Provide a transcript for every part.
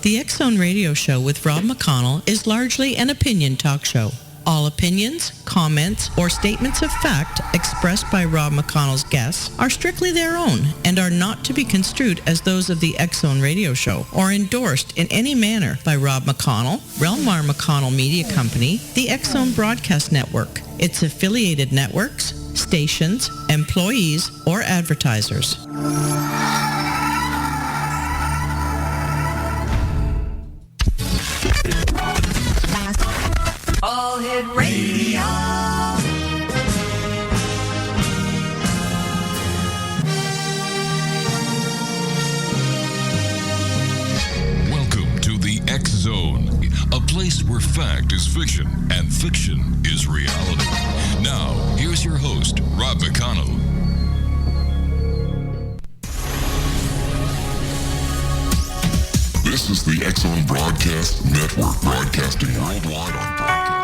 The X-Zone Radio Show with Rob McConnell is largely an opinion talk show. All opinions, comments, or statements of fact expressed by Rob McConnell's guests are strictly their own and are not to be construed as those of the X-Zone Radio Show or endorsed in any manner by Rob McConnell, Relmar McConnell Media Company, the X-Zone Broadcast Network, its affiliated networks, stations, employees, or advertisers. All Hit Radio. Welcome to the X Zone, a place where fact is fiction and fiction is reality. Now, here's your host, Rob McConnell. This is the X Zone Broadcast Network, broadcasting worldwide on broadcast.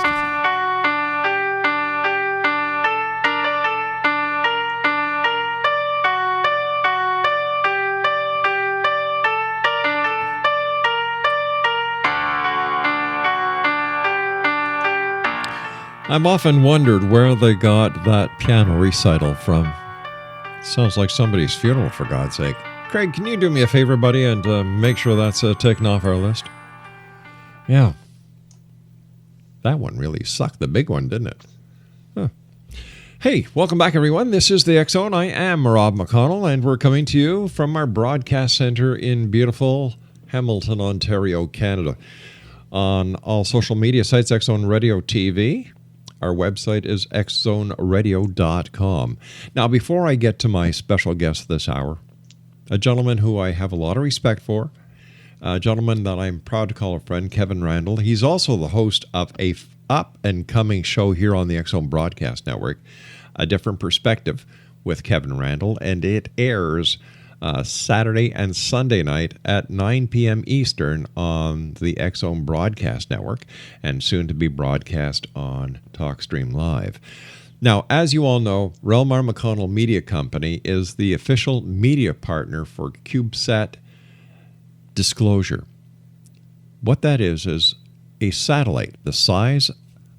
I've often wondered where they got that piano recital from. Sounds like somebody's funeral, for God's sake. Craig, can you do me a favor, buddy, and make sure that's taken off our list? Yeah. That one really sucked, the big one, didn't it? Huh. Hey, welcome back, everyone. This is the X-Zone. I am Rob McConnell, and we're coming to you from our broadcast center in beautiful Hamilton, Ontario, Canada. On all social media sites, X-Zone Radio TV. Our website is xzoneradio.com. Now, before I get to my special guest this hour, a gentleman who I have a lot of respect for, a gentleman that I'm proud to call a friend, Kevin Randle. He's also the host of a up-and-coming show here on the X-Zone Broadcast Network, A Different Perspective with Kevin Randle, and it airs Saturday and Sunday night at 9 p.m. Eastern on the X-Zone Broadcast Network, and soon to be broadcast on TalkStream Live. Now, as you all know, Relmar McConnell Media Company is the official media partner for CubeSat Disclosure. What that is a satellite the size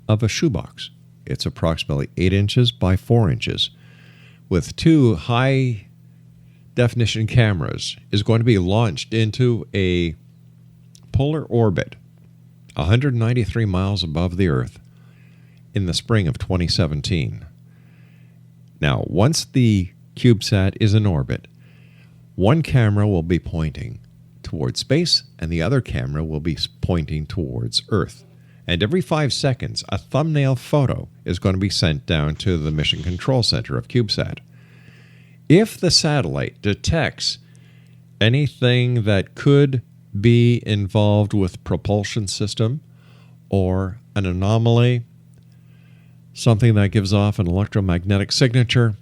of a shoebox. It's approximately 8 inches by 4 inches, with two high-definition cameras, is going to be launched into a polar orbit 193 miles above the Earth in the spring of 2017. Now, once the CubeSat is in orbit, one camera will be pointing towards space and the other camera will be pointing towards Earth. And every 5 seconds, a thumbnail photo is going to be sent down to the Mission Control Center of CubeSat. If the satellite detects anything that could be involved with propulsion system or an anomaly, something that gives off an electromagnetic signature,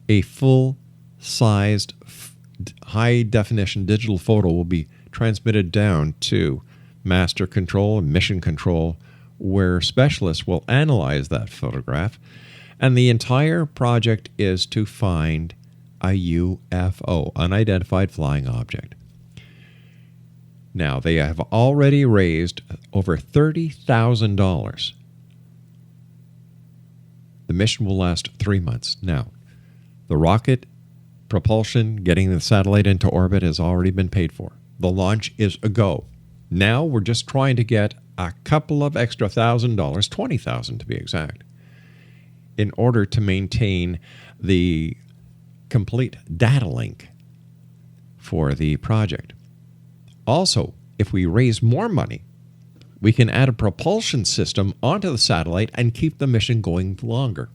a full-sized, high-definition digital photo will be transmitted down to Master Control and Mission Control, where specialists will analyze that photograph, and the entire project is to find a UFO, unidentified flying object. Now, they have already raised over $30,000. The mission will last 3 months. Now, the rocket propulsion, getting the satellite into orbit, has already been paid for. The launch is a go. Now we're just trying to get a couple of extra $1,000, $20,000 to be exact, in order to maintain the complete data link for the project. Also, if we raise more money, we can add a propulsion system onto the satellite and keep the mission going longer.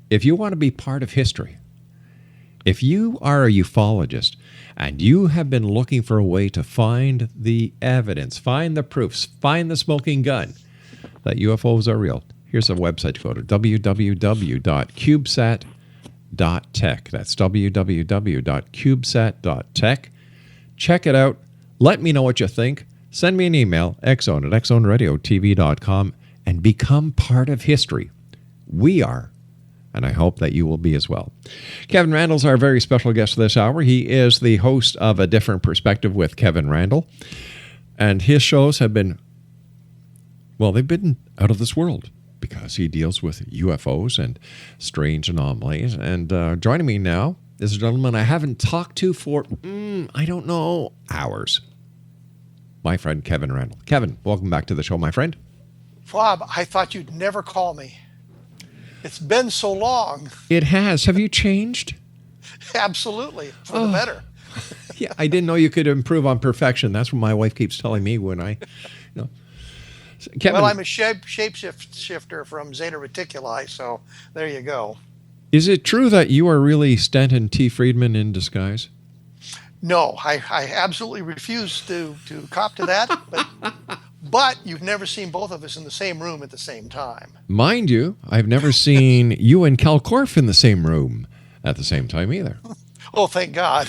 If you want to be part of history, if you are a ufologist and you have been looking for a way to find the evidence, find the proofs, find the smoking gun that UFOs are real, here's a website to go to, www.cubesat.tech. That's www.cubesat.tech. Check it out. Let me know what you think. Send me an email, xzone@xzoneradiotv.com, and become part of history. We are and I hope that you will be as well. Kevin Randle's our very special guest this hour. He is the host of A Different Perspective with Kevin Randle, and his shows have been, well, they've been out of this world because he deals with UFOs and strange anomalies. And joining me now is a gentleman I haven't talked to for, I don't know, hours. My friend Kevin Randle. Kevin, welcome back to the show, my friend. Rob, I thought you'd never call me. It's been so long. It has. Have you changed? Absolutely, for the better. Yeah, I didn't know you could improve on perfection. That's what my wife keeps telling me when I, Kevin, well, I'm a shapeshifter from Zeta Reticuli, so there you go. Is it true that you are really Stanton T. Friedman in disguise? No, I absolutely refuse to cop to that, but you've never seen both of us in the same room at the same time. Mind you, I've never seen you and Cal Korff in the same room at the same time either. Oh, thank God.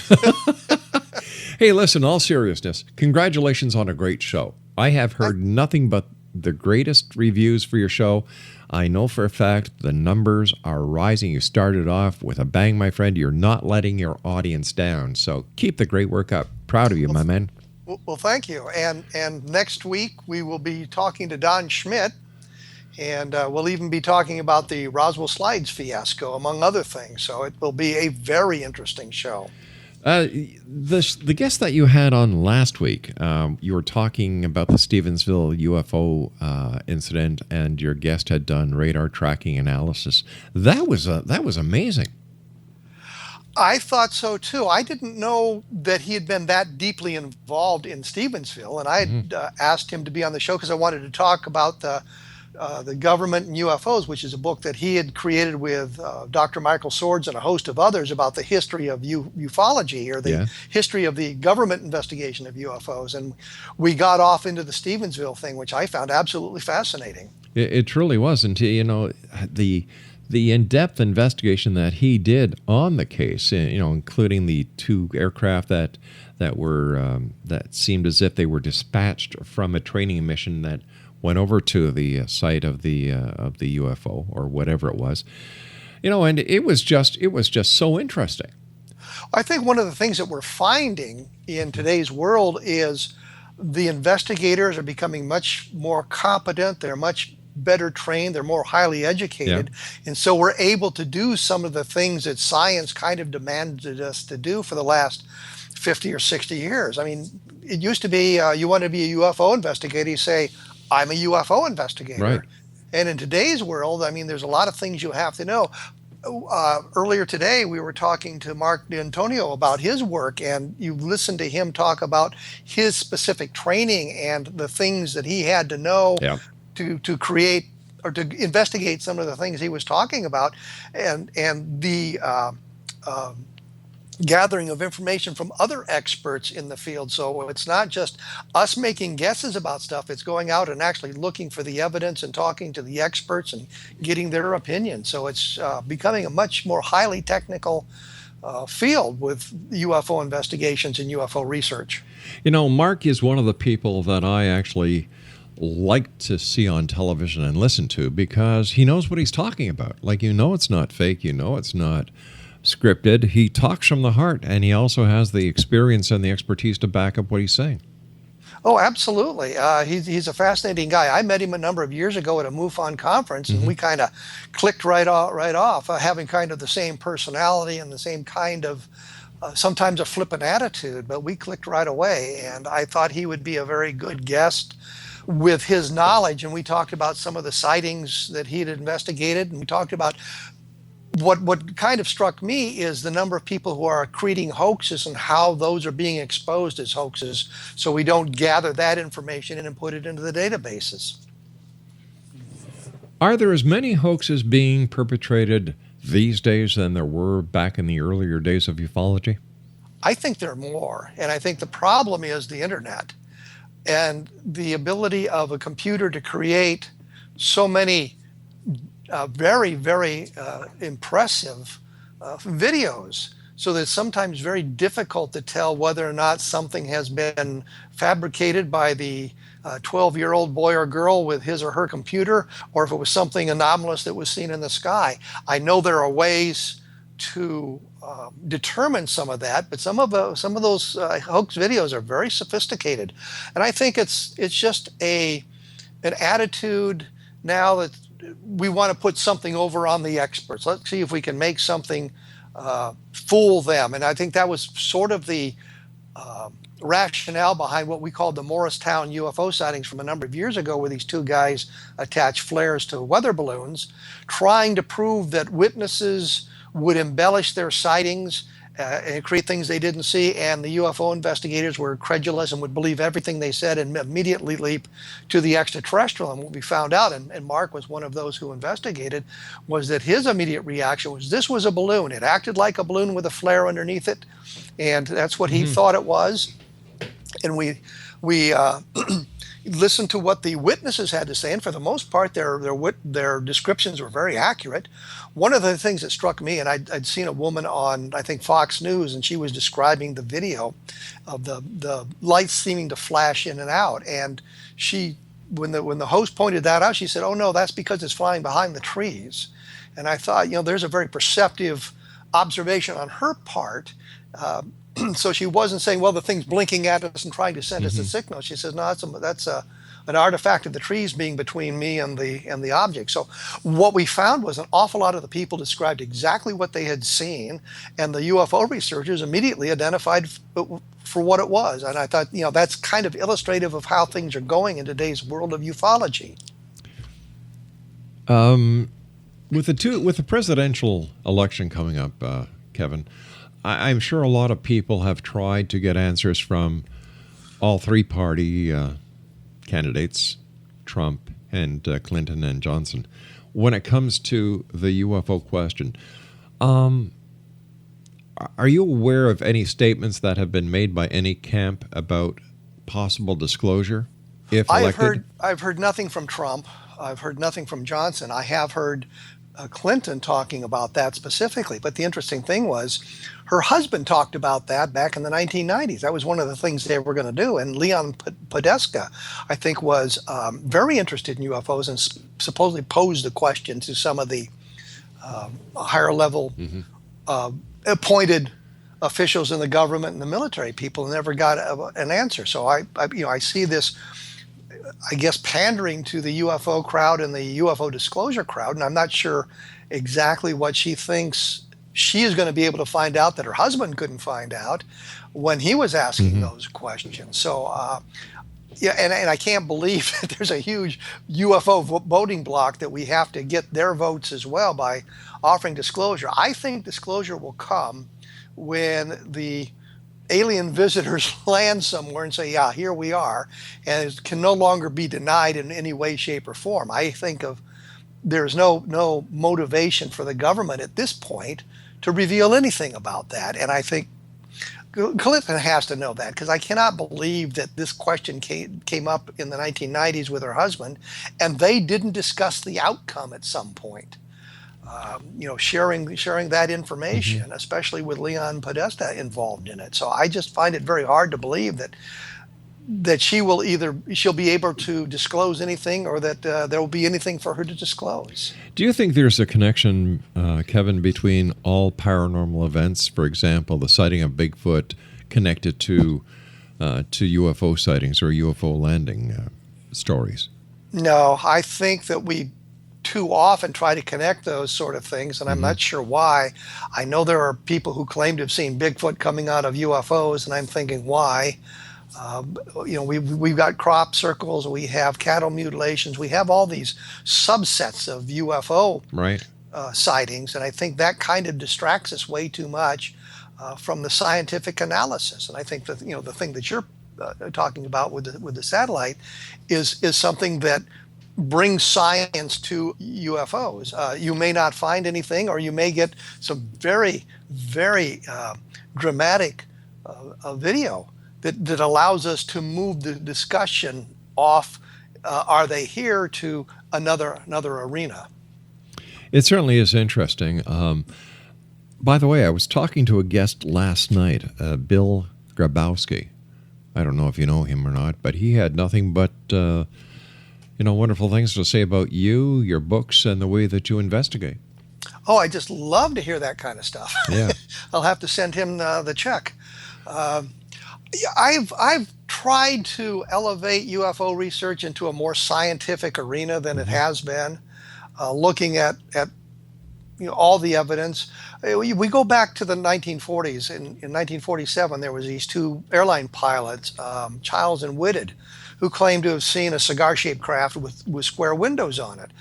Hey, listen, all seriousness, congratulations on a great show. I have heard nothing but the greatest reviews for your show. I know for a fact the numbers are rising. You started off with a bang, my friend. You're not letting your audience down. So keep the great work up. Proud of you, my man. Well, thank you. And next week we will be talking to Don Schmidt, and we'll even be talking about the Roswell slides fiasco, among other things. So it will be a very interesting show. The guest that you had on last week, you were talking about the Stevensville UFO incident, and your guest had done radar tracking analysis. That was amazing. I thought so too. I didn't know that he had been that deeply involved in Stevensville, and I had asked him to be on the show because I wanted to talk about the government and UFOs, which is a book that he had created with Dr. Michael Swords and a host of others about the history of ufology, or the history of the government investigation of UFOs. And we got off into the Stevensville thing, which I found absolutely fascinating. It truly was. And, the in-depth investigation that he did on the case, including the two aircraft that seemed as if they were dispatched from a training mission that went over to the site of the UFO or whatever it was, and it was just so interesting. I think one of the things that we're finding in today's world is the investigators are becoming much more competent. They're much better trained. They're more highly educated. Yeah. And so we're able to do some of the things that science kind of demanded us to do for the last 50 or 60 years. I mean, it used to be you want to be a UFO investigator, you say, I'm a UFO investigator. Right. And in today's world, I mean, there's a lot of things you have to know. Earlier today, we were talking to Mark D'Antonio about his work, and you listened to him talk about his specific training and the things that he had to know to create or to investigate some of the things he was talking about, and the gathering of information from other experts in the field. So it's not just us making guesses about stuff, it's going out and actually looking for the evidence and talking to the experts and getting their opinion. So it's becoming a much more highly technical field with UFO investigations and UFO research. Mark is one of the people that I actually like to see on television and listen to because he knows what he's talking about. Like, it's not fake, it's not scripted. He talks from the heart, and he also has the experience and the expertise to back up what he's saying. Oh, absolutely. He's a fascinating guy. I met him a number of years ago at a MUFON conference, and we kind of clicked right off, having kind of the same personality and the same kind of sometimes a flippant attitude, but we clicked right away, and I thought he would be a very good guest with his knowledge. And we talked about some of the sightings that he had investigated, and we talked about what kind of struck me is the number of people who are creating hoaxes and how those are being exposed as hoaxes, so we don't gather that information in and put it into the databases. Are there as many hoaxes being perpetrated these days than there were back in the earlier days of ufology? I think there are more, and I think the problem is the internet and the ability of a computer to create so many very, very impressive videos so that it's sometimes very difficult to tell whether or not something has been fabricated by the 12-year-old boy or girl with his or her computer, or if it was something anomalous that was seen in the sky. I know there are ways to determine some of that, but some of those hoax videos are very sophisticated, and I think it's just an attitude now that we want to put something over on the experts. Let's see if we can make something fool them, and I think that was sort of the rationale behind what we called the Morristown UFO sightings from a number of years ago, where these two guys attached flares to weather balloons, trying to prove that witnesses would embellish their sightings and create things they didn't see, and the UFO investigators were credulous and would believe everything they said and immediately leap to the extraterrestrial. And what we found out, and Mark was one of those who investigated, was that his immediate reaction was this was a balloon. It acted like a balloon with a flare underneath it, and that's what he thought it was. And we listened to what the witnesses had to say, and for the most part, their descriptions were very accurate. One of the things that struck me, and I'd seen a woman on, I think, Fox News, and she was describing the video of the lights seeming to flash in and out. And she, when the host pointed that out, she said, "Oh no, that's because it's flying behind the trees." And I thought, there's a very perceptive observation on her part. So she wasn't saying, well, the thing's blinking at us and trying to send us a signal. She says, no, that's an artifact of the trees being between me and the object. So what we found was an awful lot of the people described exactly what they had seen, and the UFO researchers immediately identified for what it was. And I thought, that's kind of illustrative of how things are going in today's world of ufology. With the presidential election coming up, Kevin, I'm sure a lot of people have tried to get answers from all three party candidates, Trump and Clinton and Johnson, when it comes to the UFO question. Are you aware of any statements that have been made by any camp about possible disclosure if elected? I've heard nothing from Trump. I've heard nothing from Johnson. I have heard Clinton talking about that specifically. But the interesting thing was her husband talked about that back in the 1990s. That was one of the things they were going to do. And Leon Podesta, I think, was very interested in UFOs and supposedly posed the question to some of the higher level appointed officials in the government and the military people, and never got an answer. So I see this, I guess, pandering to the UFO crowd and the UFO disclosure crowd, and I'm not sure exactly what she thinks she is going to be able to find out that her husband couldn't find out when he was asking those questions. So, and I can't believe that there's a huge UFO voting block that we have to get their votes as well by offering disclosure. I think disclosure will come when the alien visitors land somewhere and say, yeah, here we are, and it can no longer be denied in any way, shape, or form. I think there's no motivation for the government at this point to reveal anything about that. And I think Clinton has to know that, because I cannot believe that this question came up in the 1990s with her husband, and they didn't discuss the outcome at some point. Sharing that information, especially with Leon Podesta involved in it. So I just find it very hard to believe that she'll be able to disclose anything, or that there will be anything for her to disclose. Do you think there's a connection, Kevin, between all paranormal events, for example, the sighting of Bigfoot, connected to UFO sightings or UFO landing stories? No, I think that we too often try to connect those sort of things, and I'm not sure why. I know there are people who claim to have seen Bigfoot coming out of UFOs, and I'm thinking, why? We've got crop circles, we have cattle mutilations, we have all these subsets of UFO sightings, and I think that kind of distracts us way too much from the scientific analysis. And I think that the thing that you're talking about with the satellite is something that brings science to UFOs. You may not find anything, or you may get some very, very dramatic video that allows us to move the discussion off, are they here, to another arena. It certainly is interesting. By the way, I was talking to a guest last night, Bill Grabowski. I don't know if you know him or not, but he had nothing but wonderful things to say about you, your books, and the way that you investigate. Oh, I just love to hear that kind of stuff. Yeah. I'll have to send him the check. I've tried to elevate UFO research into a more scientific arena than it has been, looking at all the evidence. We go back to the 1940s. In 1947, there was these two airline pilots, Childs and Whitted, who claimed to have seen a cigar-shaped craft with square windows on it.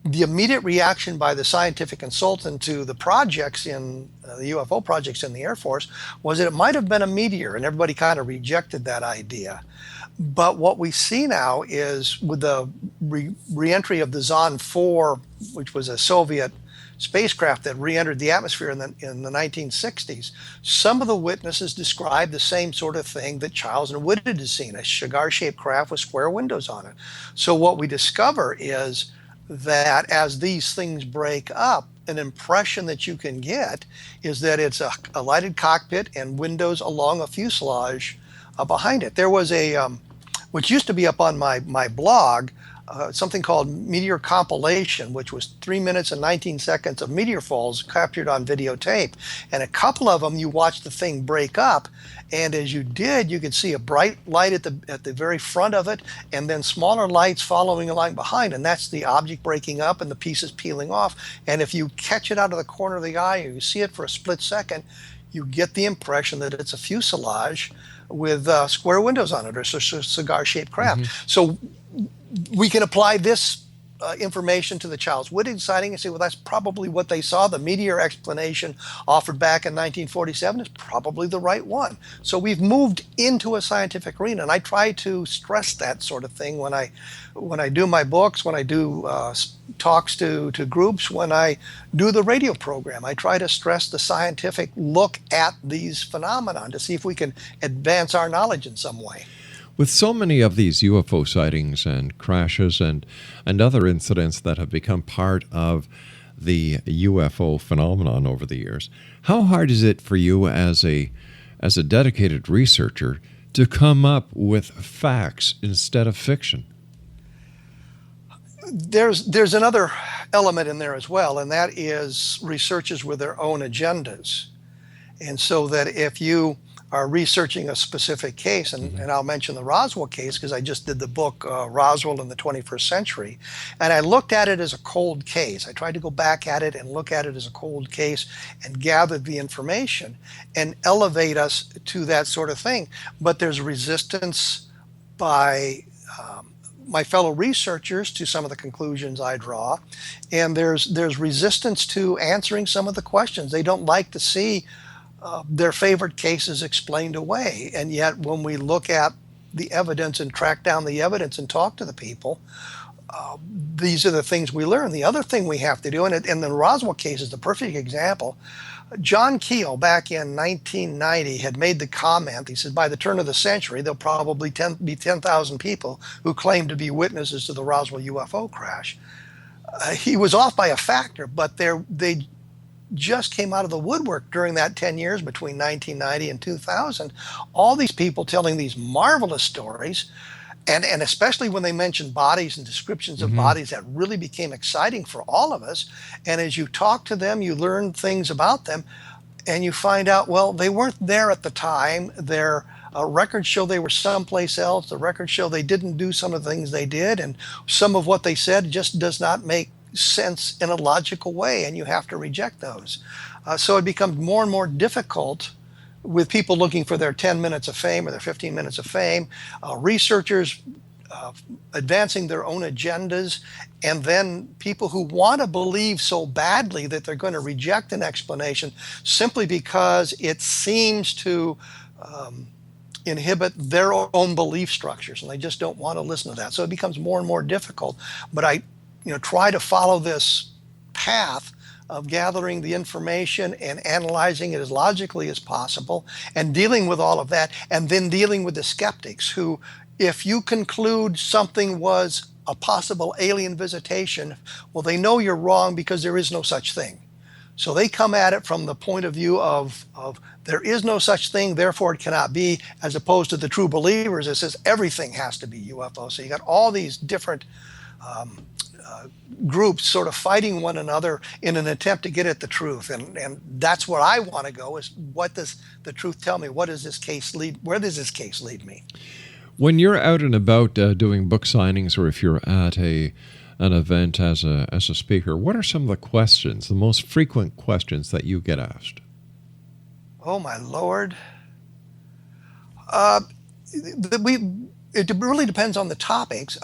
The immediate reaction by the scientific consultant to the projects the UFO projects in the Air Force was that it might have been a meteor, and everybody kind of rejected that idea. But what we see now is with the re-entry of the Zond 4, which was a Soviet spacecraft that re-entered the atmosphere in the 1960s, some of the witnesses described the same sort of thing that Childs and Whitted had seen, a cigar-shaped craft with square windows on it. So what we discover is that as these things break up, an impression that you can get is that it's a lighted cockpit and windows along a fuselage behind it. There was which used to be up on my blog, something called Meteor Compilation, which was 3 minutes and 19 seconds of meteor falls captured on videotape. And a couple of them, you watched the thing break up, and as you did, you could see a bright light at the very front of it, and then smaller lights following along behind, and that's the object breaking up and the pieces peeling off. And if you catch it out of the corner of the eye, or you see it for a split second, you get the impression that it's a fuselage with square windows on it, or cigar-shaped craft. Mm-hmm. So we can apply this information to the Childs Whitted sighting and say, well, that's probably what they saw. The meteor explanation offered back in 1947 is probably the right one. So we've moved into a scientific arena, and I try to stress that sort of thing when I do my books, when I do talks to groups, when I do the radio program. I try to stress the scientific look at these phenomena to see if we can advance our knowledge in some way. With so many of these UFO sightings and crashes and other incidents that have become part of the UFO phenomenon over the years, how hard is it for you as a dedicated researcher to come up with facts instead of fiction? There's another element in there as well, and that is researchers with their own agendas. And so that if you are researching a specific case, and I'll mention the Roswell case because I just did the book Roswell in the 21st Century, and I looked at it as a cold case. I tried to go back at it and look at it as a cold case and gather the information and elevate us to that sort of thing. But there's resistance by my fellow researchers to some of the conclusions I draw, and there's resistance to answering some of the questions. They don't like to see their favorite cases explained away. And yet when we look at the evidence and track down the evidence and talk to the people, these are the things we learn. The other thing we have to do, and the Roswell case is the perfect example. John Keel back in 1990 had made the comment, he said, by the turn of the century, there'll probably be 10,000 people who claim to be witnesses to the Roswell UFO crash. He was off by a factor, but they just came out of the woodwork during that 10 years between 1990 and 2000. All these people telling these marvelous stories, and especially when they mentioned bodies and descriptions of bodies, that really became exciting for all of us. And as you talk to them, you learn things about them, and you find out, well, they weren't there at the time. Their records show they were someplace else. The records show they didn't do some of the things they did, and some of what they said just does not make sense in a logical way, and you have to reject those. So it becomes more and more difficult with people looking for their 10 minutes of fame or their 15 minutes of fame, researchers advancing their own agendas, and then people who want to believe so badly that they're going to reject an explanation simply because it seems to inhibit their own belief structures, and they just don't want to listen to that. So it becomes more and more difficult. But I try to follow this path of gathering the information and analyzing it as logically as possible and dealing with all of that, and then dealing with the skeptics who, if you conclude something was a possible alien visitation, well, they know you're wrong because there is no such thing. So they come at it from the point of view of there is no such thing, therefore it cannot be, as opposed to the true believers that says everything has to be UFO. So you got all these different groups sort of fighting one another in an attempt to get at the truth. And that's where I want to go, is what does the truth tell me? What does this case lead? Where does this case lead me? When you're out and about doing book signings, or if you're at an event as a speaker, what are some of the questions, the most frequent questions that you get asked? Oh my Lord. It really depends on the topics.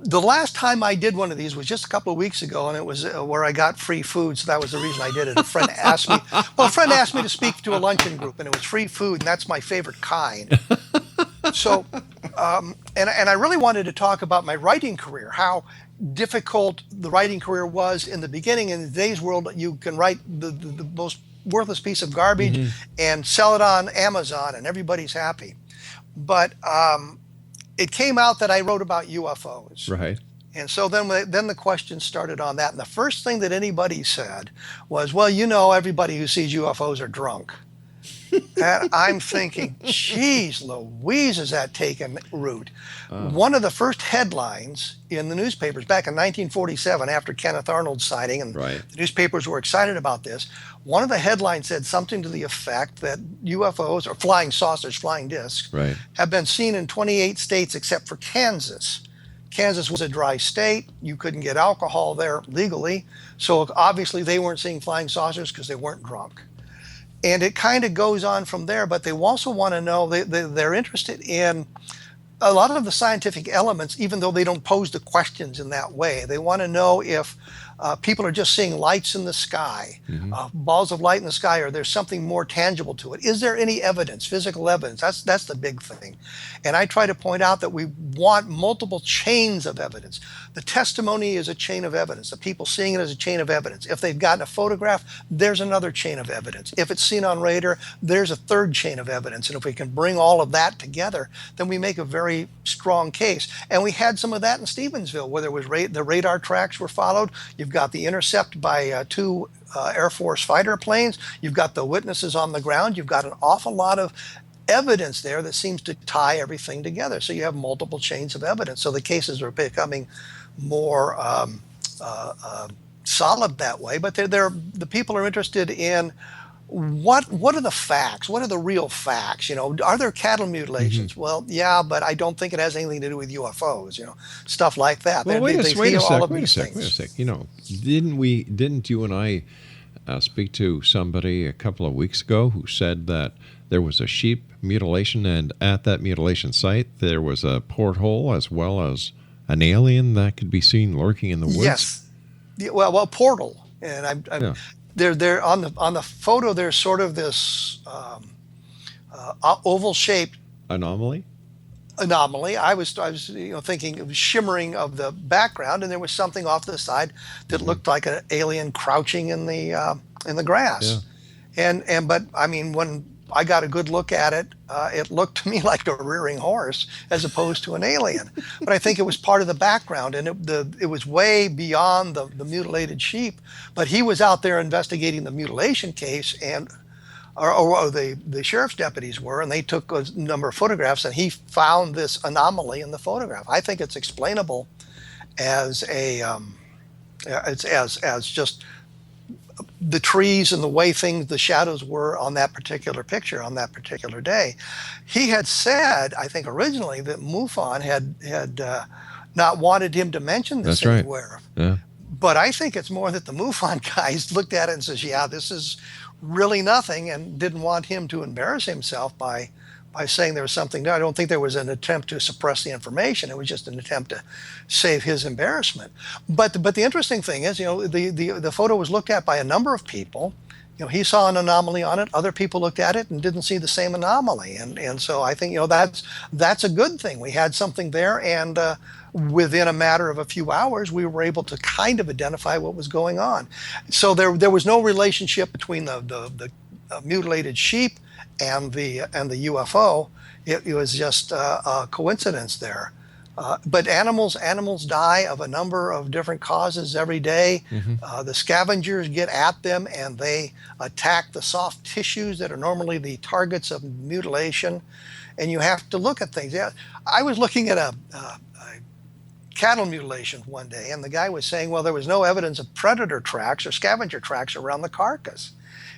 The last time I did one of these was just a couple of weeks ago, and it was where I got free food, so that was the reason I did it. A friend asked me to speak to a luncheon group, and it was free food, and that's my favorite kind. So, and I really wanted to talk about my writing career, how difficult the writing career was in the beginning. In today's world, you can write the most worthless piece of garbage and sell it on Amazon, and everybody's happy. But it came out that I wrote about UFOs. Right. And so then the questions started on that. And the first thing that anybody said was, well, you know, everybody who sees UFOs are drunk. And I'm thinking, geez, Louise, is that taking root? One of the first headlines in the newspapers back in 1947, after Kenneth Arnold's sighting, and the newspapers were excited about this, one of the headlines said something to the effect that UFOs, or flying saucers, flying discs, have been seen in 28 states except for Kansas. Kansas was a dry state. You couldn't get alcohol there legally. So obviously they weren't seeing flying saucers because they weren't drunk. And it kind of goes on from there, but they also want to know, they're interested in a lot of the scientific elements, even though they don't pose the questions in that way. They want to know if people are just seeing lights in the sky, balls of light in the sky, or there's something more tangible to it. Is there any evidence, physical evidence? That's the big thing. And I try to point out that we want multiple chains of evidence. The testimony is a chain of evidence. The people seeing it is a chain of evidence. If they've gotten a photograph, there's another chain of evidence. If it's seen on radar, there's a third chain of evidence. And if we can bring all of that together, then we make a very strong case. And we had some of that in Stevensville, where there was the radar tracks were followed. You've got the intercept by two Air Force fighter planes. You've got the witnesses on the ground. You've got an awful lot of evidence there that seems to tie everything together. So you have multiple chains of evidence. So the cases are becoming more solid that way. But the people are interested in what are the facts? What are the real facts? You know, are there cattle mutilations? Well, yeah, but I don't think it has anything to do with UFOs. You know, stuff like that. Well, wait a sec. You know, didn't you and I speak to somebody a couple of weeks ago who said that there was a sheep mutilation, and at that mutilation site there was a porthole as well as an alien that could be seen lurking in the woods? Yes. Well, portal. And they're on the photo. There's sort of this oval-shaped anomaly. I was thinking it was shimmering of the background, and there was something off to the side that looked like an alien crouching in the grass. Yeah. But I mean, when I got a good look at it, it looked to me like a rearing horse as opposed to an alien. But I think it was part of the background, and it was way beyond the mutilated sheep. But he was out there investigating the mutilation case, or the sheriff's deputies were, and they took a number of photographs, and he found this anomaly in the photograph. I think it's explainable as as just the trees and the way the shadows were on that particular picture on that particular day. He had said, I think originally, that MUFON had not wanted him to mention this anywhere. Yeah. But I think it's more that the MUFON guys looked at it and says, yeah, this is really nothing, and didn't want him to embarrass himself by saying there was something there. I don't think there was an attempt to suppress the information. It was just an attempt to save his embarrassment. But the interesting thing is, you know, the photo was looked at by a number of people. You know, he saw an anomaly on it. Other people looked at it and didn't see the same anomaly. And so I think, you know, that's a good thing. We had something there, and within a matter of a few hours, we were able to kind of identify what was going on. So there was no relationship between the mutilated sheep and the UFO. It was just a coincidence there. But animals die of a number of different causes every day. The scavengers get at them and they attack the soft tissues that are normally the targets of mutilation. And you have to look at things. Yeah, I was looking at a cattle mutilation one day, and the guy was saying, well, there was no evidence of predator tracks or scavenger tracks around the carcass.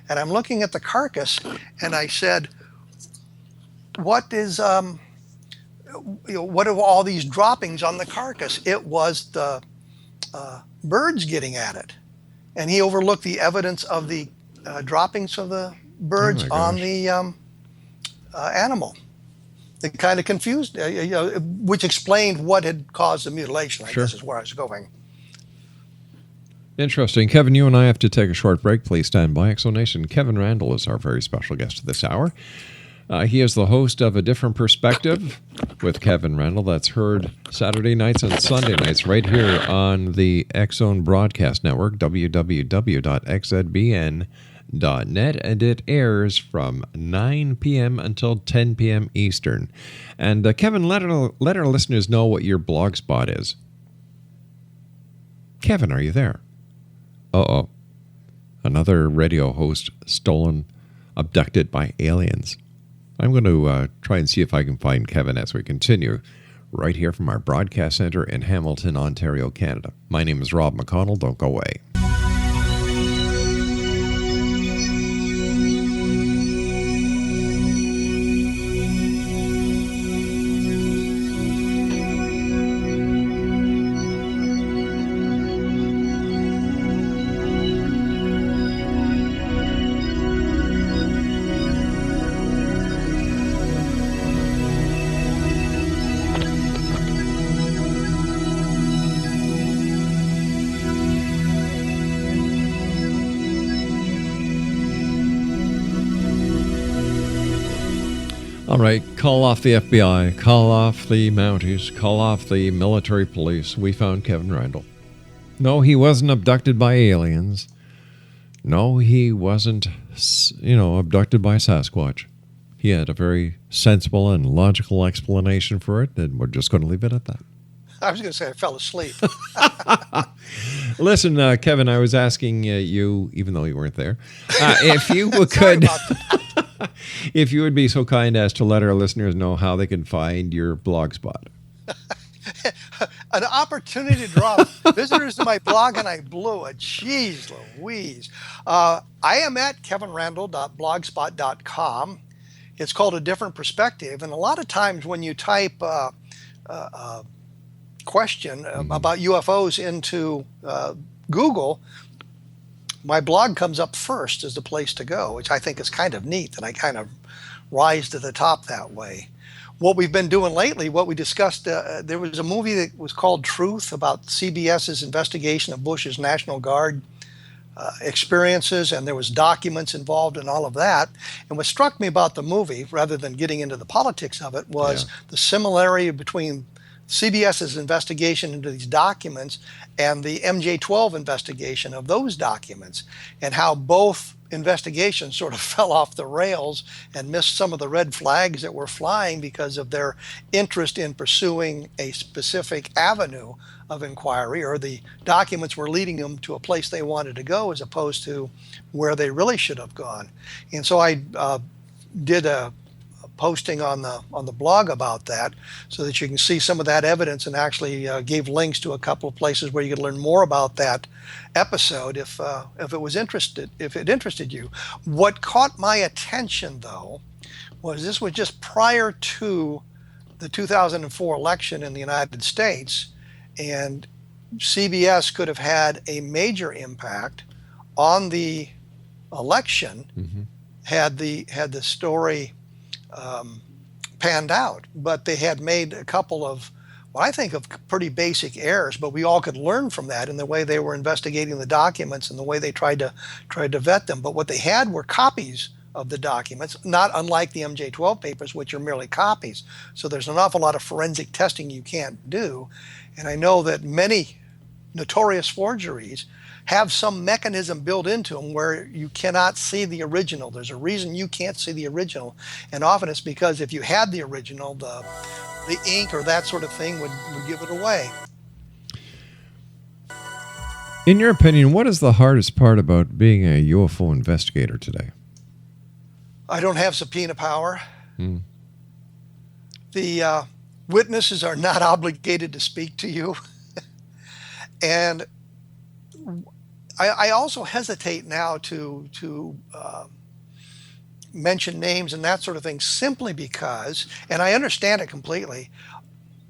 And I'm looking at the carcass, and I said, what are all these droppings on the carcass? It was the birds getting at it. And he overlooked the evidence of the droppings of the birds on the animal. It kind of confused, which explained what had caused the mutilation, I guess is where I was going. Interesting. Kevin, you and I have to take a short break. Please stand by. Exonation. Kevin Randle is our very special guest this hour. He is the host of A Different Perspective with Kevin Randle. That's heard Saturday nights and Sunday nights right here on the X-Zone Broadcast Network, www.xzbn.net, and it airs from 9 p.m. until 10 p.m. Eastern. And Kevin, let our listeners know what your blog spot is. Kevin, are you there? Uh-oh. Another radio host stolen, abducted by aliens. I'm going to try and see if I can find Kevin as we continue right here from our broadcast center in Hamilton, Ontario, Canada. My name is Rob McConnell. Don't go away. All right, call off the FBI, call off the Mounties, call off the military police. We found Kevin Randle. No, he wasn't abducted by aliens. No, he wasn't, abducted by Sasquatch. He had a very sensible and logical explanation for it, and we're just going to leave it at that. I was going to say I fell asleep. Listen, Kevin, I was asking you, even though you weren't there, if you could... if you would be so kind as to let our listeners know how they can find your blog spot. An opportunity to draw visitors to my blog, and I blew it. Jeez Louise. I am at kevinrandle.blogspot.com. It's called A Different Perspective. And a lot of times when you type a question about UFOs into Google, my blog comes up first as the place to go, which I think is kind of neat that I kind of rise to the top that way. What we've been doing lately, what we discussed, there was a movie that was called Truth about CBS's investigation of Bush's National Guard experiences, and there was documents involved in all of that. And what struck me about the movie, rather than getting into the politics of it, was the similarity between CBS's investigation into these documents and the MJ-12 investigation of those documents, and how both investigations sort of fell off the rails and missed some of the red flags that were flying because of their interest in pursuing a specific avenue of inquiry, or the documents were leading them to a place they wanted to go as opposed to where they really should have gone. And so I did a posting on the blog about that, so that you can see some of that evidence, and actually gave links to a couple of places where you could learn more about that episode if it interested you. What caught my attention, though, was this was just prior to the 2004 election in the United States, and CBS could have had a major impact on the election had the story panned out. But they had made a couple of, what I think of pretty basic errors, but we all could learn from that in the way they were investigating the documents and the way they tried to vet them. But what they had were copies of the documents, not unlike the MJ-12 papers, which are merely copies. So there's an awful lot of forensic testing you can't do. And I know that many notorious forgeries have some mechanism built into them where you cannot see the original. There's a reason you can't see the original, and often it's because if you had the original, the the ink or that sort of thing would give it away. In your opinion, what is the hardest part about being a UFO investigator today? I don't have subpoena power. The witnesses are not obligated to speak to you. And I also hesitate now to mention names and that sort of thing, simply because, and I understand it completely,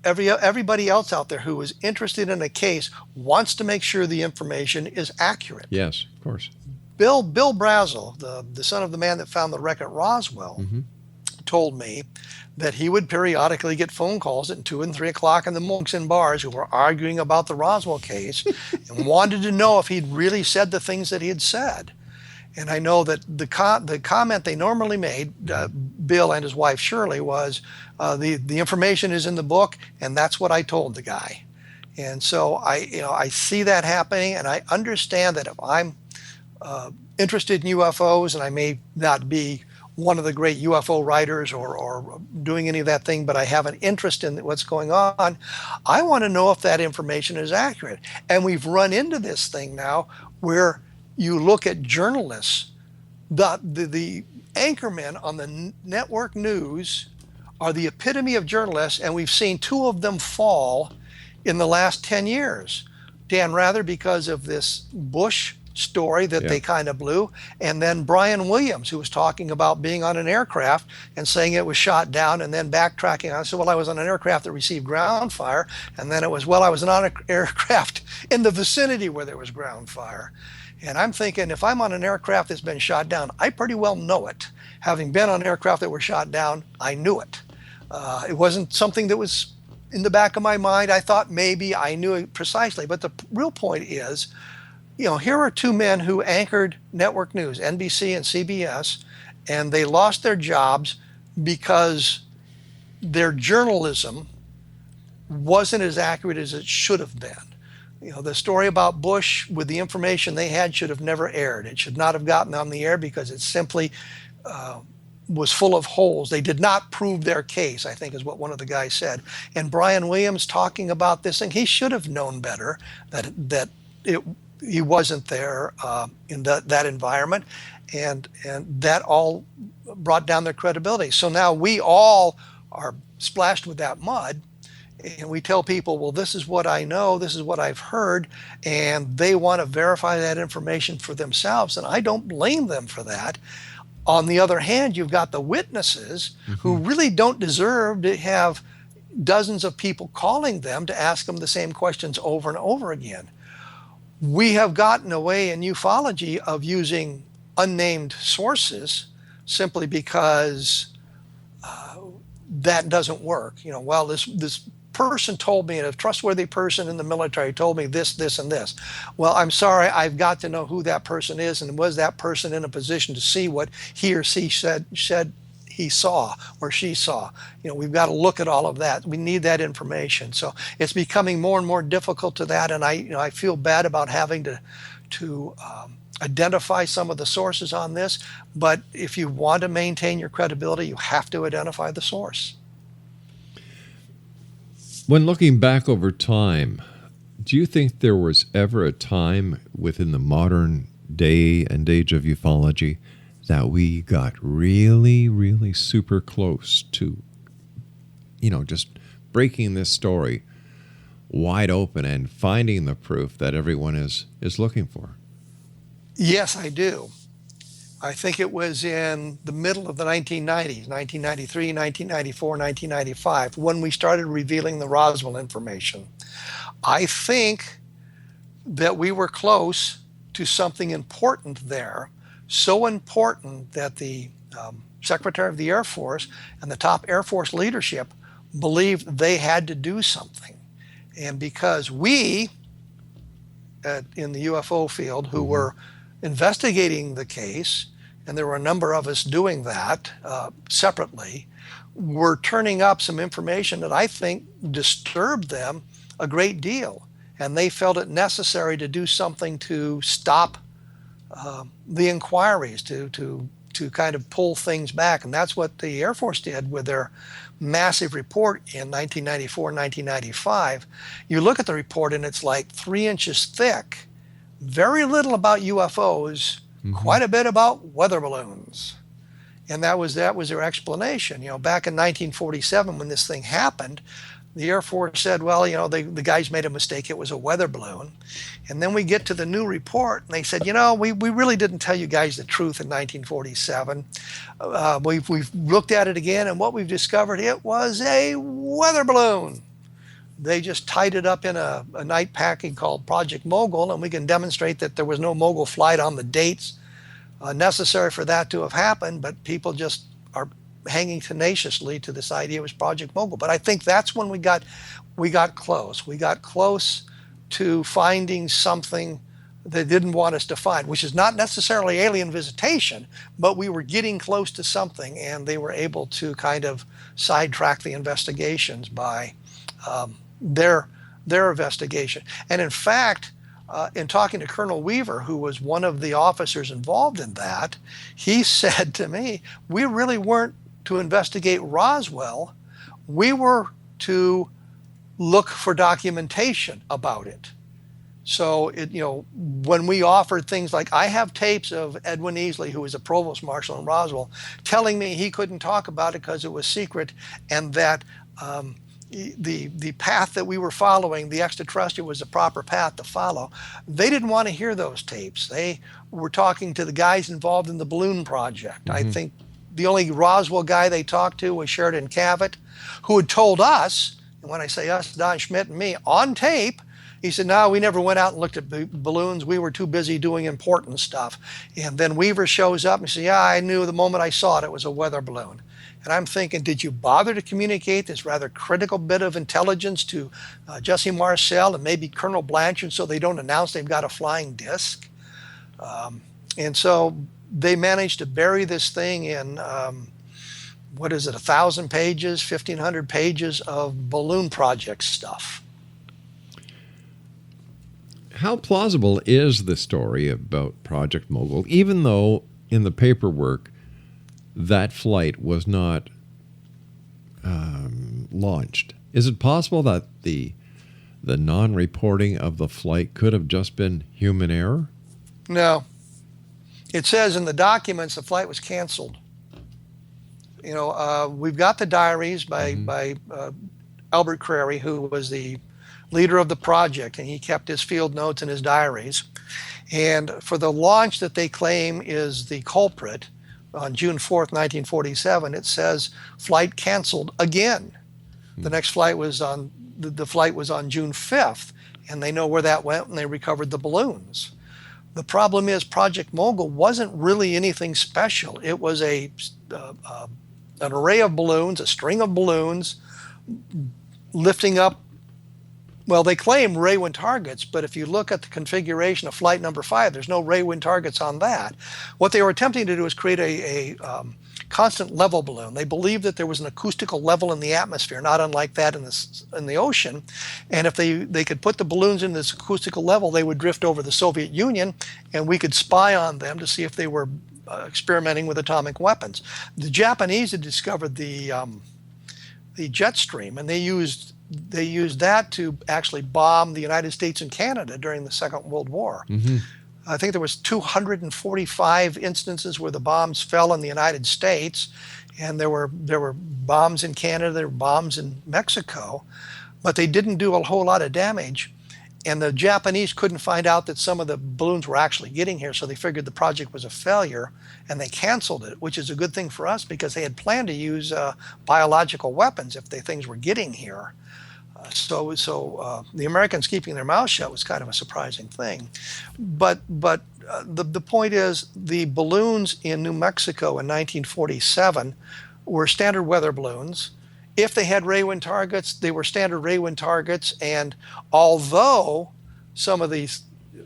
everybody else out there who is interested in a case wants to make sure the information is accurate. Yes, of course. Bill Brazel, the son of the man that found the wreck at Roswell, told me that he would periodically get phone calls at 2 and 3 o'clock in the monks in bars who were arguing about the Roswell case and wanted to know if he'd really said the things that he had said. And I know that the comment they normally made, Bill and his wife Shirley, was the information is in the book, and that's what I told the guy. And so I see that happening, and I understand that if I'm interested in UFOs, and I may not be one of the great UFO writers or doing any of that thing, but I have an interest in what's going on, I want to know if that information is accurate. And we've run into this thing now where you look at journalists, the anchormen on the network news are the epitome of journalists, and we've seen 2 of them fall in the last 10 years. Dan Rather, because of this Bush story that they kind of blew, and then Brian Williams, who was talking about being on an aircraft and saying it was shot down, and then backtracking. I said, well, I was on an aircraft that received ground fire, and then it was, well, I was on an aircraft in the vicinity where there was ground fire. And I'm thinking, if I'm on an aircraft that's been shot down, I pretty well know it. Having been on aircraft that were shot down, I knew it. It wasn't something that was in the back of my mind. I thought maybe I knew it precisely. But the real point is, here are 2 men who anchored network news, NBC and CBS, and they lost their jobs because their journalism wasn't as accurate as it should have been. The story about Bush with the information they had should have never aired. It should not have gotten on the air because it simply was full of holes. They did not prove their case, I think is what one of the guys said. And Brian Williams talking about this thing, he should have known better that he wasn't there in that environment, and that all brought down their credibility. So now we all are splashed with that mud, and we tell people, well, this is what I know, this is what I've heard, and they want to verify that information for themselves, and I don't blame them for that. On the other hand, you've got the witnesses who really don't deserve to have dozens of people calling them to ask them the same questions over and over again. We have gotten away in ufology of using unnamed sources simply because that doesn't work. Well, this person told me, and a trustworthy person in the military told me this, this, and this. Well, I'm sorry, I've got to know who that person is, and was that person in a position to see what he or she said he saw or she saw. We've got to look at all of that. We need that information. So it's becoming more and more difficult to that, and I feel bad about having to identify some of the sources on this, but if you want to maintain your credibility, you have to identify the source. When looking back over time, do you think there was ever a time within the modern day and age of ufology that we got really, really super close to, just breaking this story wide open and finding the proof that everyone is looking for? Yes, I do. I think it was in the middle of the 1990s, 1993, 1994, 1995, when we started revealing the Roswell information. I think that we were close to something important there, so important that the Secretary of the Air Force and the top Air Force leadership believed they had to do something. And because we, in the UFO field, who were investigating the case, and there were a number of us doing that separately, were turning up some information that I think disturbed them a great deal. And they felt it necessary to do something to stop the inquiries, to to kind of pull things back. And that's what the Air Force did with their massive report in 1994, 1995. You look at the report and it's like 3 inches thick, very little about UFOs, quite a bit about weather balloons. And that was their explanation. Back in 1947 when this thing happened, the Air Force said, well, the guys made a mistake. It was a weather balloon. And then we get to the new report, and they said, we really didn't tell you guys the truth in 1947. We've looked at it again, and what we've discovered, it was a weather balloon. They just tied it up in a night packing called Project Mogul, and we can demonstrate that there was no Mogul flight on the dates necessary for that to have happened, but people just are hanging tenaciously to this idea it was Project Mogul. But I think that's when we got close. We got close to finding something they didn't want us to find, which is not necessarily alien visitation, but we were getting close to something, and they were able to kind of sidetrack the investigations by their investigation. And in fact, in talking to Colonel Weaver, who was one of the officers involved in that, he said to me, we really weren't to investigate Roswell. We were to look for documentation about it. So, when we offered things like, I have tapes of Edwin Easley, who was a provost marshal in Roswell, telling me he couldn't talk about it because it was secret, and that the path that we were following, the extraterrestrial, was the proper path to follow. They didn't want to hear those tapes. They were talking to the guys involved in the balloon project. I think the only Roswell guy they talked to was Sheridan Cavett, who had told us, and when I say us, Don Schmidt and me, on tape, he said, no, we never went out and looked at balloons. We were too busy doing important stuff. And then Weaver shows up and says, yeah, I knew the moment I saw it, it was a weather balloon. And I'm thinking, did you bother to communicate this rather critical bit of intelligence to Jesse Marcel and maybe Colonel Blanchard so they don't announce they've got a flying disc? And so they managed to bury this thing in, 1,000 pages, 1,500 pages of balloon project stuff. How plausible is the story about Project Mogul, even though in the paperwork that flight was not launched? Is it possible that the non-reporting of the flight could have just been human error? No. It says in the documents the flight was canceled. We've got the diaries by Albert Crary, who was the leader of the project, and he kept his field notes and his diaries. And for the launch that they claim is the culprit, on June 4th, 1947, it says flight canceled again. The next flight was on the flight was on June 5th, and they know where that went, and they recovered the balloons. The problem is Project Mogul wasn't really anything special. It was an array of balloons, a string of balloons, lifting up. Well, they claim Ray-Win targets, but if you look at the configuration of flight number 5, there's no Ray-Win targets on that. What they were attempting to do is create a constant level balloon. They believed that there was an acoustical level in the atmosphere, not unlike that in the ocean. And if they could put the balloons in this acoustical level, they would drift over the Soviet Union, and we could spy on them to see if they were experimenting with atomic weapons. The Japanese had discovered the jet stream, and they used that to actually bomb the United States and Canada during the Second World War. I think there was 245 instances where the bombs fell in the United States, and there were bombs in Canada, there were bombs in Mexico, but they didn't do a whole lot of damage. And the Japanese couldn't find out that some of the balloons were actually getting here, so they figured the project was a failure, and they canceled it, which is a good thing for us because they had planned to use biological weapons if the things were getting here. So the Americans keeping their mouths shut was kind of a surprising thing. But the point is, the balloons in New Mexico in 1947 were standard weather balloons. If they had Ray-Win targets, they were standard Ray-Win targets. And although some of these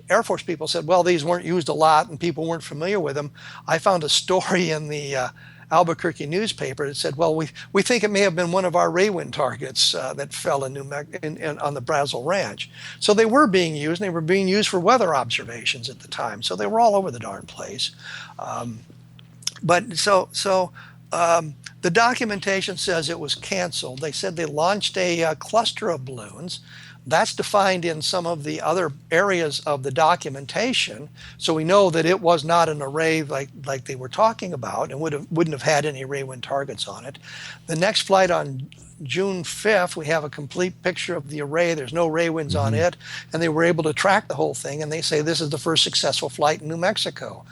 Air Force people said, well, these weren't used a lot and people weren't familiar with them, I found a story in the Albuquerque newspaper that said, well, we think it may have been one of our Ray-Win targets that fell in on the Brazel Ranch. So they were being used, and they were being used for weather observations at the time. So they were all over the darn place. But the documentation says it was canceled. They said they launched a cluster of balloons. That's defined in some of the other areas of the documentation. So we know that it was not an array like they were talking about, and wouldn't have had any ray wind targets on it. The next flight on June 5th, we have a complete picture of the array. There's no ray winds on it, and they were able to track the whole thing, and they say this is the first successful flight in New Mexico.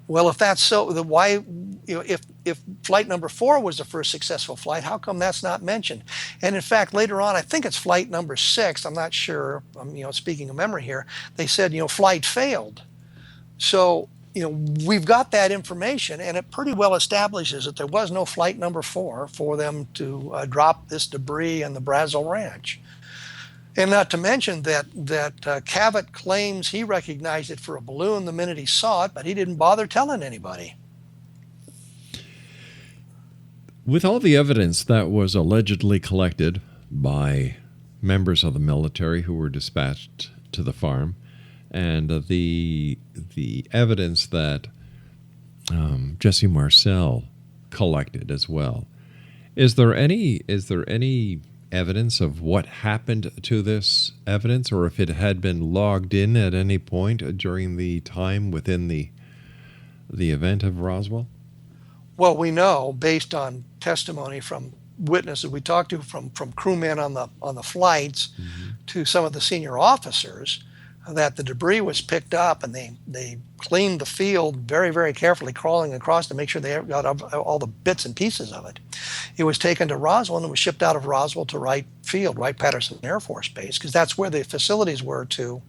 Well, if that's so, why, if flight number 4 was the first successful flight, how come that's not mentioned? And in fact, later on, I think it's flight number 6. I'm not sure. I'm speaking of memory here. They said, flight failed. So, we've got that information, and it pretty well establishes that there was no flight number 4 for them to drop this debris in the Brazil Ranch. And not to mention that Cavett claims he recognized it for a balloon the minute he saw it, but he didn't bother telling anybody. With all the evidence that was allegedly collected by members of the military who were dispatched to the farm, and the evidence that Jesse Marcel collected as well, is there any evidence of what happened to this evidence, or if it had been logged in at any point during the time within the event of Roswell? Well, we know based on testimony from witnesses we talked to, from crewmen on the flights to some of the senior officers, that the debris was picked up and they cleaned the field very, very carefully, crawling across to make sure they got all the bits and pieces of it. It was taken to Roswell and was shipped out of Roswell to Wright-Patterson Air Force Base, because that's where the facilities were to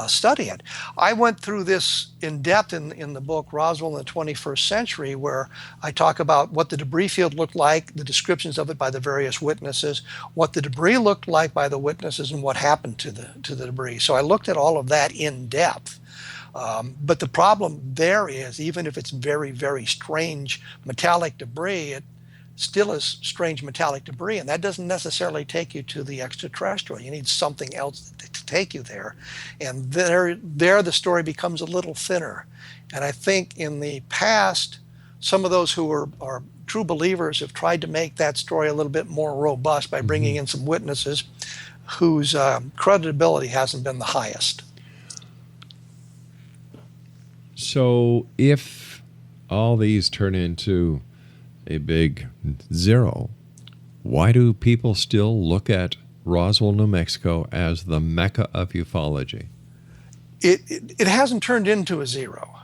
study it. I went through this in depth in the book Roswell in the 21st Century, where I talk about what the debris field looked like, the descriptions of it by the various witnesses, what the debris looked like by the witnesses, and what happened to the debris. So I looked at all of that in depth. But the problem there is, even if it's very, very strange metallic debris, it still is strange metallic debris, and that doesn't necessarily take you to the extraterrestrial. You need something else to take you there, and there the story becomes a little thinner. And I think in the past, some of those who are true believers have tried to make that story a little bit more robust by bringing in some witnesses whose credibility hasn't been the highest. So if all these turn into a big zero, why do people still look at Roswell, New Mexico as the Mecca of ufology? It hasn't turned into a zero.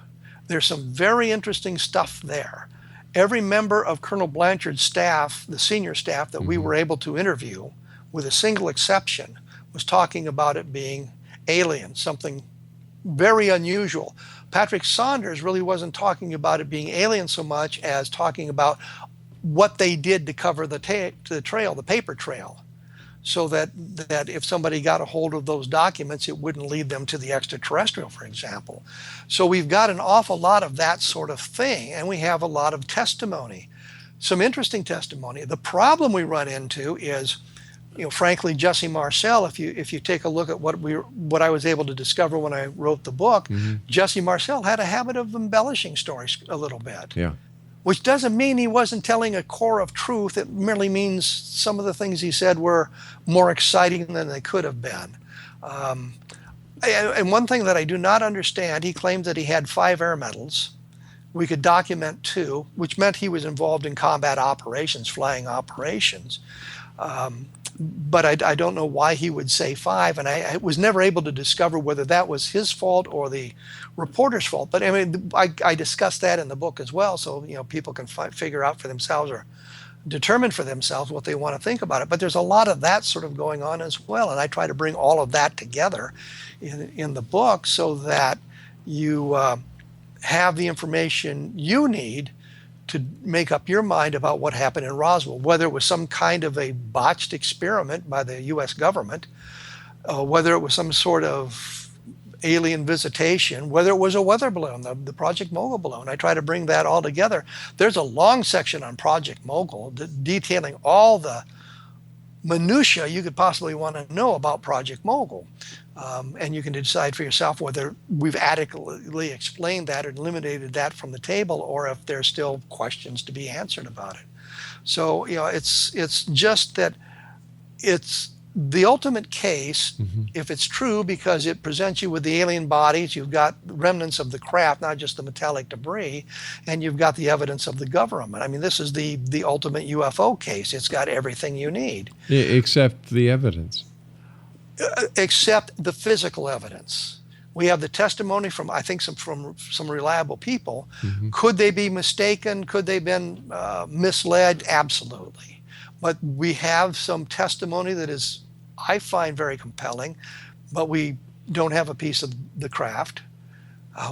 There's some very interesting stuff there. Every member of Colonel Blanchard's staff, the senior staff that we were able to interview, with a single exception, was talking about it being alien, something very unusual. Patrick Saunders really wasn't talking about it being alien so much as talking about what they did to cover the trail, the paper trail, so that if somebody got a hold of those documents, it wouldn't lead them to the extraterrestrial, for example. So we've got an awful lot of that sort of thing, and we have a lot of testimony, some interesting testimony. The problem we run into is, frankly, Jesse Marcel, if you take a look at what I was able to discover when I wrote the book, Jesse Marcel had a habit of embellishing stories a little bit. Yeah. Which doesn't mean he wasn't telling a core of truth. It merely means some of the things he said were more exciting than they could have been. And one thing that I do not understand, he claimed that he had 5 air medals. We could document 2, which meant he was involved in combat operations, flying operations. But I don't know why he would say 5, and I was never able to discover whether that was his fault or the reporter's fault. But I mean, I discussed that in the book as well, so people can figure out for themselves or determine for themselves what they want to think about it. But there's a lot of that sort of going on as well, and I try to bring all of that together in the book so that you have the information you need to make up your mind about what happened in Roswell, whether it was some kind of a botched experiment by the U.S. government, whether it was some sort of alien visitation, whether it was a weather balloon, the Project Mogul balloon. I try to bring that all together. There's a long section on Project Mogul detailing all the minutia you could possibly want to know about Project Mogul. And you can decide for yourself whether we've adequately explained that or eliminated that from the table, or if there's still questions to be answered about it. So, it's just that it's the ultimate case, if it's true, because it presents you with the alien bodies, you've got remnants of the craft, not just the metallic debris, and you've got the evidence of the government. I mean, this is the ultimate UFO case. It's got everything you need. Except the evidence. Except the physical evidence. We have the testimony from, I think, from some reliable people. Could they be mistaken? Could they have been misled? Absolutely. But we have some testimony that is, I find, very compelling, but we don't have a piece of the craft.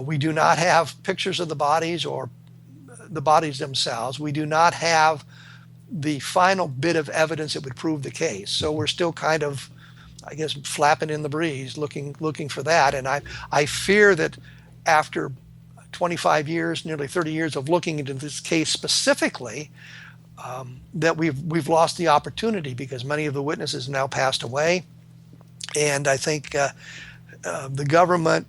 We do not have pictures of the bodies or the bodies themselves. We do not have the final bit of evidence that would prove the case. So we're still kind of, I guess, flapping in the breeze, looking for that. And I fear that after 25 years, nearly 30 years of looking into this case specifically, that we've lost the opportunity, because many of the witnesses now passed away. And I think the government,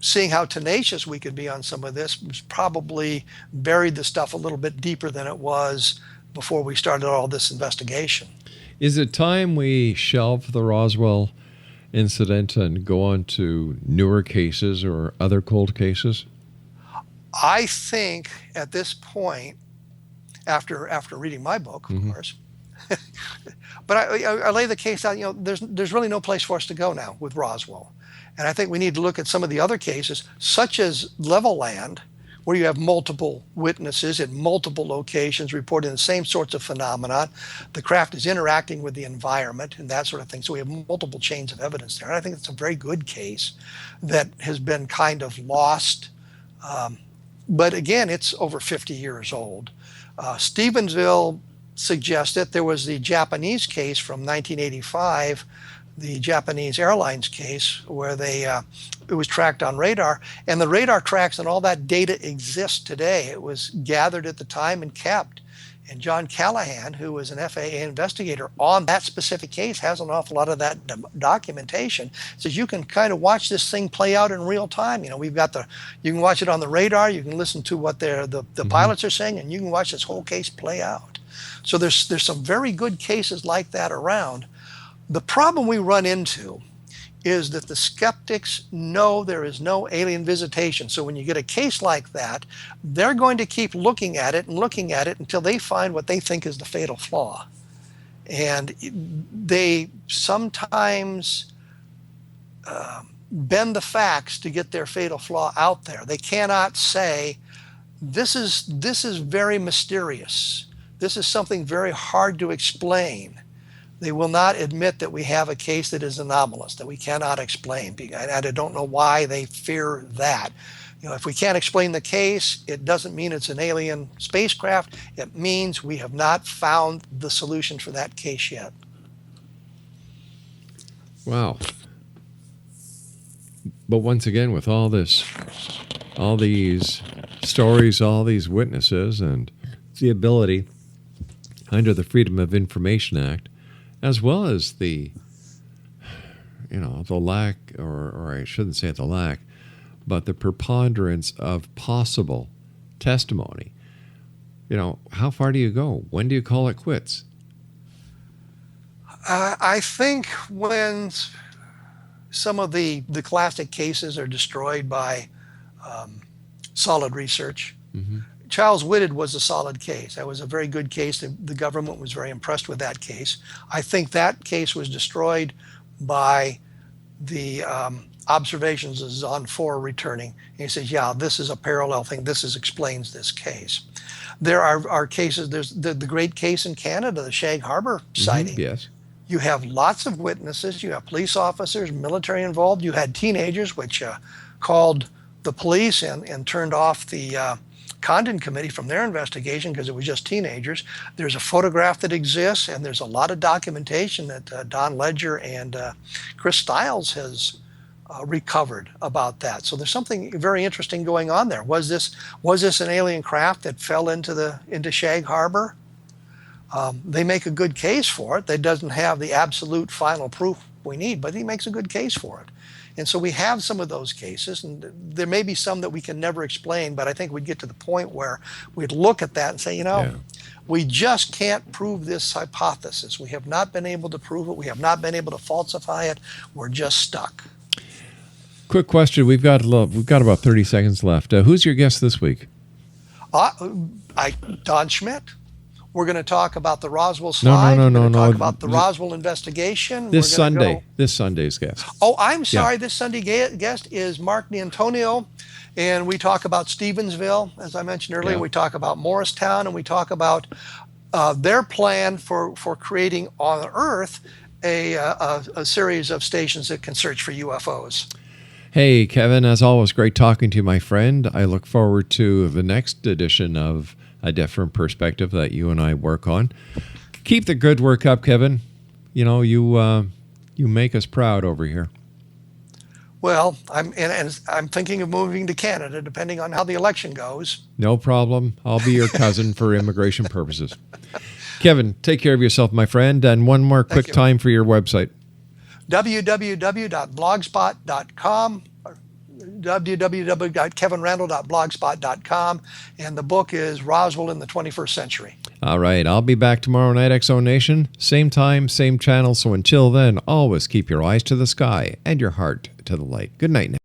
seeing how tenacious we could be on some of this, was probably buried the stuff a little bit deeper than it was before we started all this investigation. Is it time we shelve the Roswell incident and go on to newer cases or other cold cases? I think at this point, after reading my book, of course, but I lay the case out. There's really no place for us to go now with Roswell, and I think we need to look at some of the other cases, such as Levelland, where you have multiple witnesses at multiple locations reporting the same sorts of phenomena. The craft is interacting with the environment and that sort of thing. So we have multiple chains of evidence there. And I think it's a very good case that has been kind of lost. But again, it's over 50 years old. Stevensville suggested there was the Japanese case from 1985, the Japanese Airlines case, where it was tracked on radar, and the radar tracks and all that data exists today. It was gathered at the time and kept. And John Callahan, who was an FAA investigator on that specific case, has an awful lot of that documentation. Says you can kind of watch this thing play out in real time. We've got you can watch it on the radar, you can listen to what the pilots are saying, and you can watch this whole case play out. So there's some very good cases like that around. The problem we run into is that the skeptics know there is no alien visitation. So when you get a case like that, they're going to keep looking at it until they find what they think is the fatal flaw. And they sometimes bend the facts to get their fatal flaw out there. They cannot say, this is very mysterious. This is something very hard to explain. They will not admit that we have a case that is anomalous, that we cannot explain. And I don't know why they fear that. If we can't explain the case, it doesn't mean it's an alien spacecraft. It means we have not found the solution for that case yet. Wow. But once again, with all these stories, all these witnesses, and the ability under the Freedom of Information Act, as well as the lack, or I shouldn't say the lack, but the preponderance of possible testimony. How far do you go? When do you call it quits? I think when some of the classic cases are destroyed by solid research. Charles Whitted was a solid case. That was a very good case. The government was very impressed with that case. I think that case was destroyed by the observations of Zon 4 returning. And he says, yeah, this is a parallel thing. This explains this case. There are cases. There's the great case in Canada, the Shag Harbor sighting. Yes. You have lots of witnesses. You have police officers, military involved. You had teenagers, which called the police and turned off the Condon Committee from their investigation because it was just teenagers. There's a photograph that exists, and there's a lot of documentation that Don Ledger and Chris Stiles has recovered about that. So there's something very interesting going on there. Was this an alien craft that fell into Shag Harbor? They make a good case for it. They doesn't have the absolute final proof we need, but he makes a good case for it. And so we have some of those cases, and there may be some that we can never explain, but I think we'd get to the point where we'd look at that and say, we just can't prove this hypothesis. We have not been able to prove it. We have not been able to falsify it. We're just stuck. Quick question. We've got about 30 seconds left. Who's your guest this week? Don Schmidt. We're going to talk about the Roswell slide. We're going to talk about the Roswell investigation. This Sunday's guest. Oh, I'm sorry. Yeah. This Sunday guest is Mark D'Antonio, and we talk about Stevensville, as I mentioned earlier. Yeah. We talk about Morristown, and we talk about their plan for creating on Earth a series of stations that can search for UFOs. Hey, Kevin, as always, great talking to you, my friend. I look forward to the next edition of A Different Perspective that you and I work on. Keep the good work up, Kevin. You make us proud over here. Well, I'm thinking of moving to Canada, depending on how the election goes. No problem. I'll be your cousin for immigration purposes. Kevin, take care of yourself, my friend. And one more quick time for your website. www.blogspot.com, www.kevinrandle.blogspot.com, and the book is Roswell in the 21st Century. All right, I'll be back tomorrow night, XO Nation. Same time, same channel. So until then, always keep your eyes to the sky and your heart to the light. Good night now.